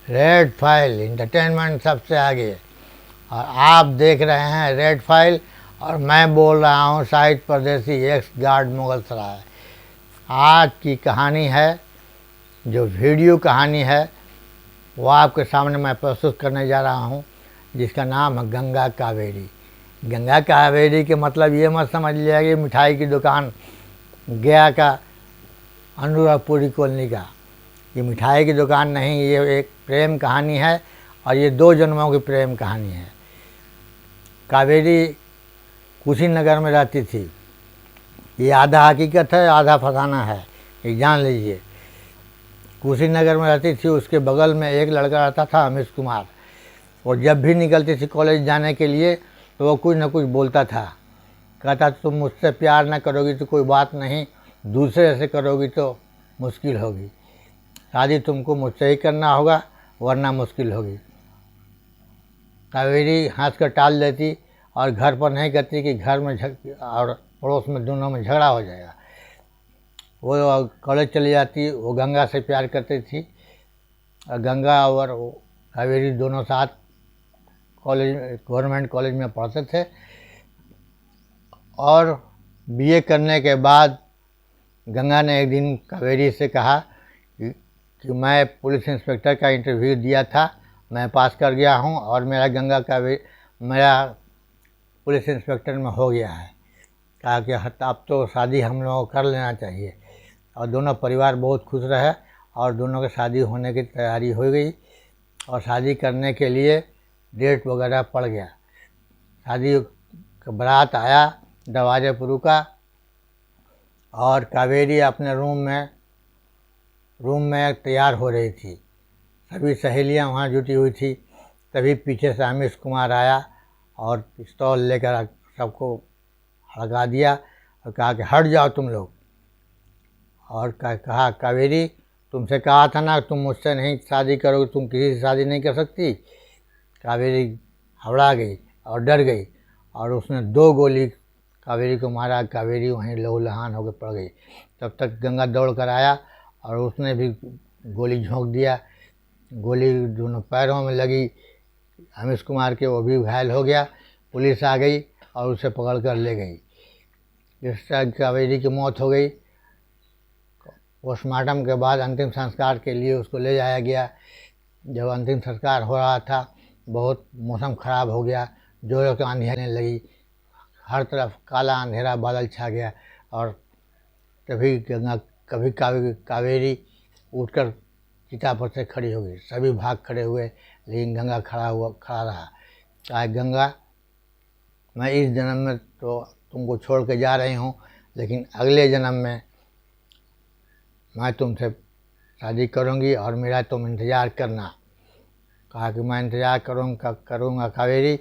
Red file entertainment सबसे आगे। और आप देख रहे हैं रेड फाइल, और मैं बोल रहा हूं शाहिद परदेसी, एक्स गार्ड मुगल सराय। आज की कहानी है, जो वीडियो कहानी है वो आपके सामने मैं प्रस्तुत करने जा रहा हूं, जिसका नाम है गंगा कावेरी। गंगा कावेरी के मतलब ये मत समझ लिया कि मिठाई की दुकान गया का अनुरागपुरी कॉलोनी का। ये मिठाई की दुकान नहीं, ये एक प्रेम कहानी है, और ये 2 जन्मों की प्रेम कहानी है। कावेरी कुशीनगर में रहती थी। ये आधा हकीकत है, आधा फसाना है, ये जान लीजिए। कुशीनगर में रहती थी, उसके बगल में एक लड़का रहता था अमिश कुमार। और जब भी निकलती थी कॉलेज जाने के लिए तो वो कुछ न कुछ बोलता था। कहता तुम मुझसे प्यार न करोगी तो कोई बात नहीं, दूसरे से करोगी तो मुश्किल होगी। शादी तुमको मुझसे ही करना होगा, वरना मुश्किल होगी। कावेरी हंस कर टाल देती और घर पर नहीं कहती कि घर में और पड़ोस में दोनों में झगड़ा हो जाएगा। वो कॉलेज चली जाती। वो गंगा से प्यार करती थी, और गंगा और कावेरी दोनों साथ कॉलेज, गवर्नमेंट कॉलेज में पढ़ते थे। और बीए करने के बाद गंगा ने एक दिन कावेरी से कहा कि मैं पुलिस इंस्पेक्टर का इंटरव्यू दिया था, मैं पास कर गया हूं, और मेरा पुलिस इंस्पेक्टर में हो गया है। कहा कि अब तो शादी हम लोगों को कर लेना चाहिए। और दोनों परिवार बहुत खुश रहे, और दोनों की शादी होने की तैयारी हो गई। और शादी करने के लिए डेट वगैरह पड़ गया। शादी का बारात आया, दरवाजे पर रुका, और कावेरी अपने रूम में तैयार हो रही थी। सभी सहेलियां वहाँ जुटी हुई थी। तभी पीछे से अमिश कुमार आया और पिस्तौल लेकर सबको हड़का दिया और कहा कि हट जाओ तुम लोग। और कहा कावेरी, तुमसे कहा था ना तुम मुझसे नहीं शादी करोगे, तुम किसी से शादी नहीं कर सकती। कावेरी घबरा गई और डर गई, और उसने 2 गोली कावेरी को मारा। कावेरी वहीं लहूलुहान होकर पड़ गई। तब तक गंगा दौड़ कर आया और उसने भी गोली झोंक दिया। गोली दोनों पैरों में लगी अमिश कुमार के, वो भी घायल हो गया। पुलिस आ गई और उसे पकड़ कर ले गई। इस तरह कावेरी की मौत हो गई। पोस्टमार्टम के बाद अंतिम संस्कार के लिए उसको ले जाया गया। जब अंतिम संस्कार हो रहा था, बहुत मौसम ख़राब हो गया, जोरों की आंधी आने लगी, हर तरफ काला अंधेरा बादल छा गया। और तभी कावेरी उठकर चिता पर से खड़ी हो गई। सभी भाग खड़े हुए, लेकिन गंगा खड़ा रहा। कहा, गंगा, मैं इस जन्म में तो तुमको छोड़ के जा रही हूँ, लेकिन अगले जन्म में मैं तुमसे शादी करूँगी, और मेरा तुम इंतज़ार करना। कहा कि मैं इंतज़ार करूँगा कावेरी,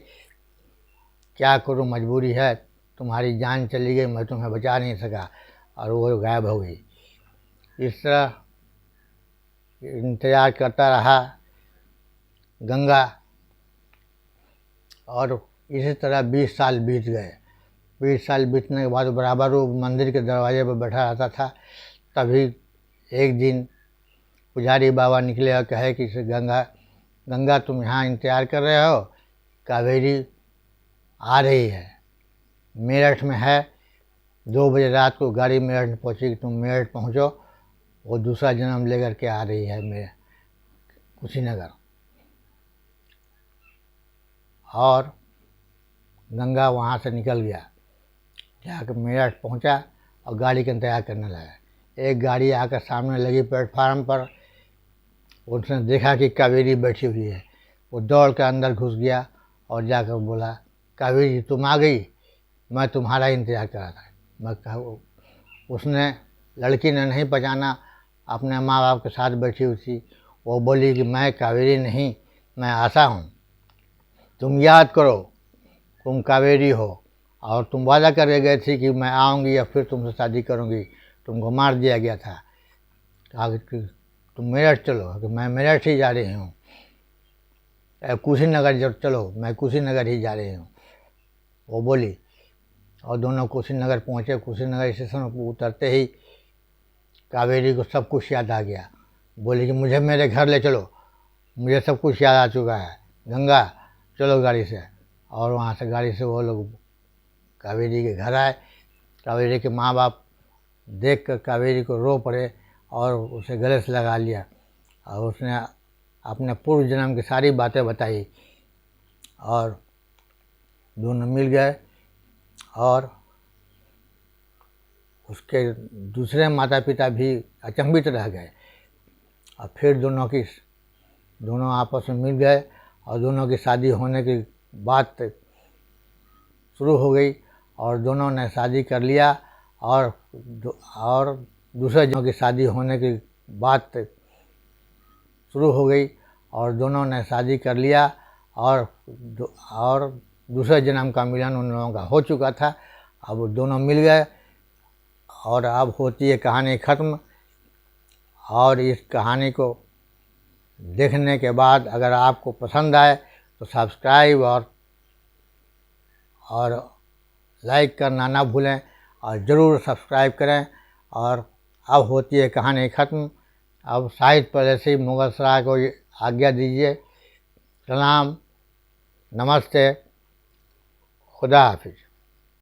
क्या करूँ, मजबूरी है, तुम्हारी जान चली गई, मैं तुम्हें बचा नहीं सका। और वो गायब हो गई। इस तरह इंतज़ार करता रहा गंगा, और इसी तरह 20 साल बीत गए। 20 साल बीतने के बाद बराबर वो मंदिर के दरवाजे पर बैठा रहता था। तभी एक दिन पुजारी बाबा निकले और कहे कि गंगा तुम यहाँ इंतज़ार कर रहे हो, कावेरी आ रही है, मेरठ में है, 2 बजे रात को गाड़ी मेरठ पहुँचेगी, तुम मेरठ पहुँचो, वो दूसरा जन्म लेकर के आ रही है मेरे कुशीनगर। और गंगा वहाँ से निकल गया, जाकर मेरठ पहुँचा और गाड़ी का इंतज़ार करने लगा। एक गाड़ी आकर सामने लगी प्लेटफार्म पर। उसने देखा कि कावेरी बैठी हुई है। वो दौड़ कर अंदर घुस गया और जाकर बोला, कावेरी तुम आ गई, मैं तुम्हारा इंतज़ार कर रहा था। उसने, लड़की ने नहीं पहचाना, अपने माँ बाप के साथ बैठी हुई थी। वो बोली कि मैं कावेरी नहीं, मैं आशा हूँ, तुम याद करो, तुम कावेरी हो, और तुम वादा करके गए थे कि मैं आऊँगी या फिर तुमसे शादी करूँगी, तुमको मार दिया गया था। कहा कि तुम मेरठ चलो, कि मैं मेरठ ही जा रही हूँ। कुशीनगर चलो, मैं कुशीनगर ही जा रही हूँ, वो बोली। और दोनों कुशीनगर पहुँचे। कुशीनगर स्टेशन पर उतरते ही कावेरी को सब कुछ याद आ गया। बोली कि मुझे मेरे घर ले चलो, मुझे सब कुछ याद आ चुका है। गंगा चलो गाड़ी से। और वहाँ से गाड़ी से वो लोग कावेरी के घर आए। कावेरी के माँ बाप देख कर कावेरी को रो पड़े और उसे गले से लगा लिया और उसने अपने पूर्व जन्म की सारी बातें बताई और दोनों मिल गए। और उसके दूसरे माता पिता भी अचंभित रह गए और फिर दोनों आपस में मिल गए और दोनों की शादी होने की बात शुरू हो गई और दोनों ने शादी कर लिया। और दूसरे जनों की शादी होने की बात शुरू हो गई और दोनों ने शादी कर लिया और दूसरे जन्म का मिलन उन लोगों का हो चुका था। अब दोनों मिल गए और अब होती है कहानी ख़त्म। और इस कहानी को देखने के बाद अगर आपको पसंद आए तो सब्सक्राइब और लाइक करना ना भूलें और ज़रूर सब्सक्राइब करें। और अब होती है कहानी ख़त्म। अब शाहिद परदेसी मुगल सराय को आज्ञा दीजिए। प्रणाम, नमस्ते, खुदा हाफिज़।